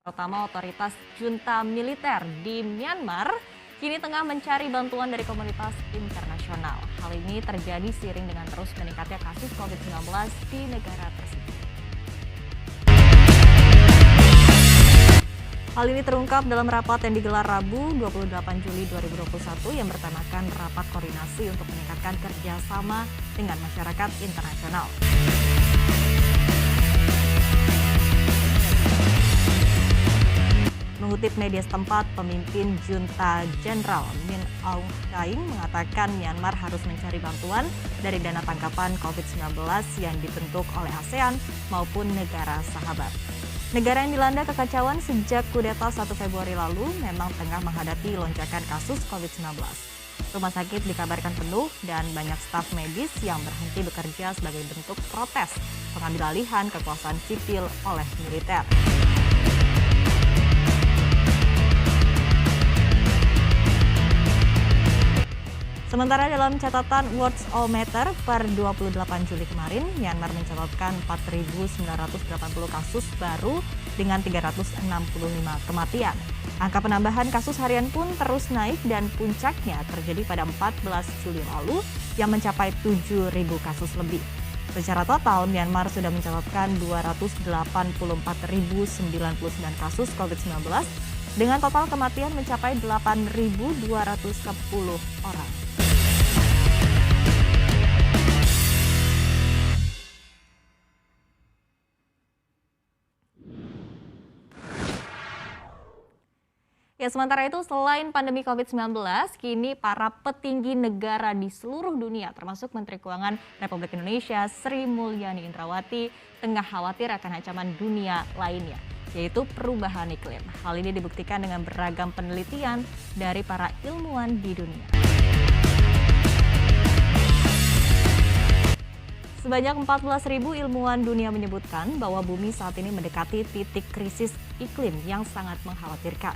Terutama otoritas junta militer di Myanmar kini tengah mencari bantuan dari komunitas internasional. Hal ini terjadi seiring dengan terus meningkatnya kasus COVID-19 di negara tersebut. Hal ini terungkap dalam rapat yang digelar Rabu 28 Juli 2021 yang bertemakan rapat koordinasi untuk meningkatkan kerjasama dengan masyarakat internasional. Mengutip media setempat, pemimpin junta Jenderal Min Aung Hlaing mengatakan Myanmar harus mencari bantuan dari dana tangkapan COVID-19 yang dibentuk oleh ASEAN maupun negara sahabat. Negara yang dilanda kekacauan sejak kudeta 1 Februari lalu memang tengah menghadapi lonjakan kasus COVID-19. Rumah sakit dikabarkan penuh dan banyak staf medis yang berhenti bekerja sebagai bentuk protes pengambil alihan kekuasaan sipil oleh militer. Sementara dalam catatan Worldometer per 28 Juli kemarin, Myanmar mencatatkan 4.980 kasus baru dengan 365 kematian. Angka penambahan kasus harian pun terus naik dan puncaknya terjadi pada 14 Juli lalu yang mencapai 7.000 kasus lebih. Secara total, Myanmar sudah mencatatkan 284.099 kasus COVID-19 dengan total kematian mencapai 8.210 orang. Ya, sementara itu selain pandemi COVID-19, kini para petinggi negara di seluruh dunia termasuk Menteri Keuangan Republik Indonesia Sri Mulyani Indrawati tengah khawatir akan ancaman dunia lainnya, yaitu perubahan iklim. Hal ini dibuktikan dengan beragam penelitian dari para ilmuwan di dunia. Sebanyak 14.000 ilmuwan dunia menyebutkan bahwa bumi saat ini mendekati titik krisis iklim yang sangat mengkhawatirkan.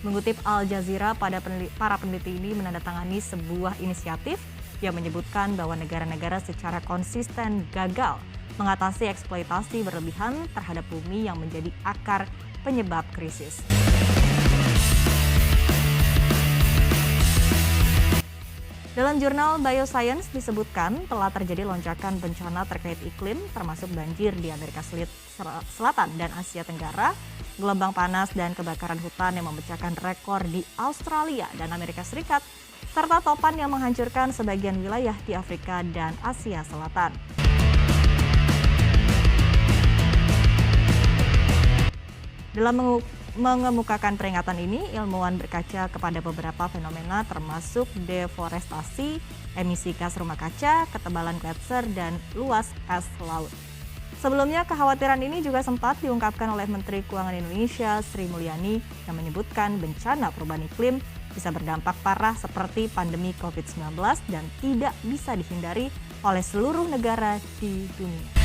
Mengutip Al Jazeera, para peneliti ini menandatangani sebuah inisiatif yang menyebutkan bahwa negara-negara secara konsisten gagal mengatasi eksploitasi berlebihan terhadap bumi yang menjadi akar penyebab krisis. Dalam jurnal Bioscience disebutkan telah terjadi lonjakan bencana terkait iklim termasuk banjir di Amerika Selatan dan Asia Tenggara, gelombang panas dan kebakaran hutan yang memecahkan rekor di Australia dan Amerika Serikat, serta topan yang menghancurkan sebagian wilayah di Afrika dan Asia Selatan. Dalam mengemukakan peringatan ini, ilmuwan berkaca kepada beberapa fenomena termasuk deforestasi, emisi gas rumah kaca, ketebalan gletser, dan luas es laut. Sebelumnya, kekhawatiran ini juga sempat diungkapkan oleh Menteri Keuangan Indonesia Sri Mulyani yang menyebutkan bencana perubahan iklim bisa berdampak parah seperti pandemi COVID-19 dan tidak bisa dihindari oleh seluruh negara di dunia.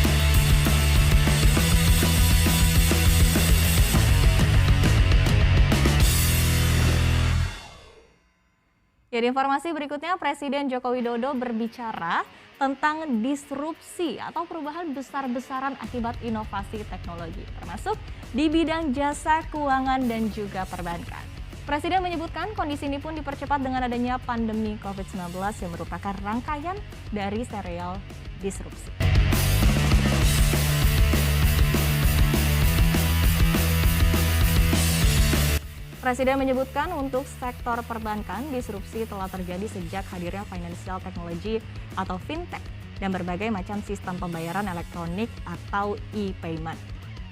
Jadi informasi berikutnya, Presiden Joko Widodo berbicara tentang disrupsi atau perubahan besar-besaran akibat inovasi teknologi, termasuk di bidang jasa keuangan dan juga perbankan. Presiden menyebutkan kondisi ini pun dipercepat dengan adanya pandemi COVID-19 yang merupakan rangkaian dari serial disrupsi. Presiden menyebutkan untuk sektor perbankan, disrupsi telah terjadi sejak hadirnya financial technology atau fintech dan berbagai macam sistem pembayaran elektronik atau e-payment.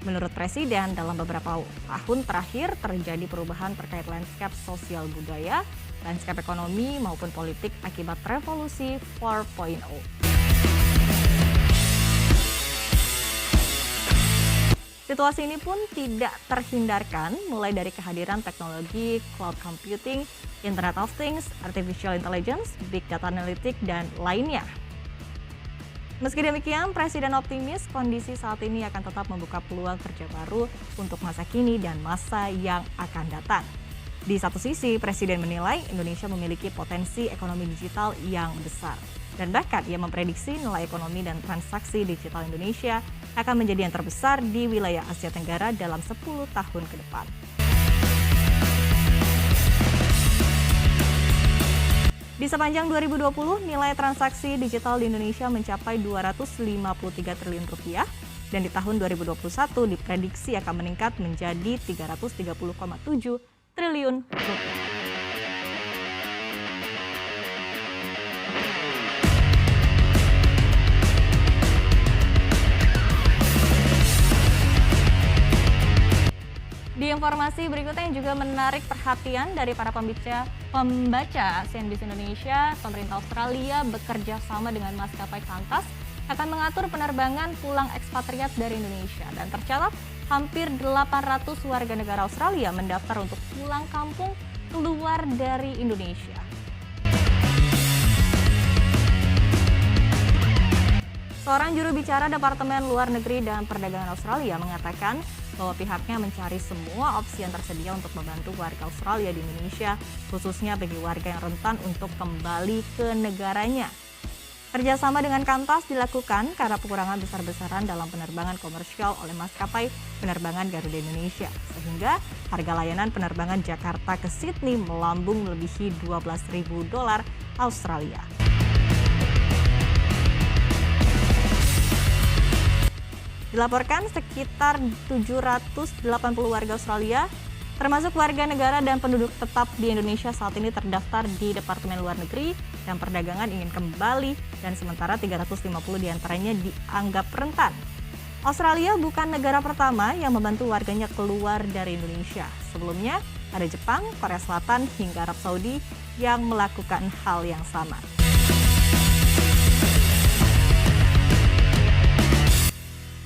Menurut Presiden, dalam beberapa tahun terakhir terjadi perubahan terkait landscape sosial budaya, landscape ekonomi maupun politik akibat revolusi 4.0. Situasi ini pun tidak terhindarkan mulai dari kehadiran teknologi cloud computing, Internet of Things, artificial intelligence, big data analytics, dan lainnya. Meski demikian, Presiden optimis kondisi saat ini akan tetap membuka peluang kerja baru untuk masa kini dan masa yang akan datang. Di satu sisi, Presiden menilai Indonesia memiliki potensi ekonomi digital yang besar. Dan bahkan ia memprediksi nilai ekonomi dan transaksi digital Indonesia akan menjadi yang terbesar di wilayah Asia Tenggara dalam 10 tahun ke depan. Di sepanjang 2020, nilai transaksi digital di Indonesia mencapai 253 triliun rupiah dan di tahun 2021 diprediksi akan meningkat menjadi 330,7 triliun rupiah. Di informasi berikutnya yang juga menarik perhatian dari para pembaca CNBC Indonesia, pemerintah Australia bekerja sama dengan maskapai Qantas akan mengatur penerbangan pulang ekspatriat dari Indonesia. Dan tercatat hampir 800 warga negara Australia mendaftar untuk pulang kampung keluar dari Indonesia. Seorang juru bicara Departemen Luar Negeri dan Perdagangan Australia mengatakan bahwa pihaknya mencari semua opsi yang tersedia untuk membantu warga Australia di Indonesia, khususnya bagi warga yang rentan untuk kembali ke negaranya. Kerjasama dengan Qantas dilakukan karena pengurangan besar-besaran dalam penerbangan komersial oleh maskapai penerbangan Garuda Indonesia, sehingga harga layanan penerbangan Jakarta ke Sydney melambung melebihi $12.000 Australia. Dilaporkan sekitar 780 warga Australia, termasuk warga negara dan penduduk tetap di Indonesia saat ini terdaftar di Departemen Luar Negeri dan Perdagangan ingin kembali dan sementara 350 diantaranya dianggap rentan. Australia bukan negara pertama yang membantu warganya keluar dari Indonesia. Sebelumnya ada Jepang, Korea Selatan hingga Arab Saudi yang melakukan hal yang sama.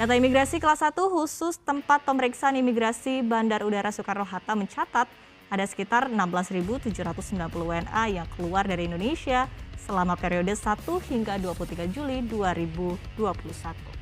Data imigrasi kelas 1 khusus tempat pemeriksaan imigrasi Bandar Udara Soekarno-Hatta mencatat ada sekitar 16.790 WNA yang keluar dari Indonesia selama periode 1 hingga 23 Juli 2021.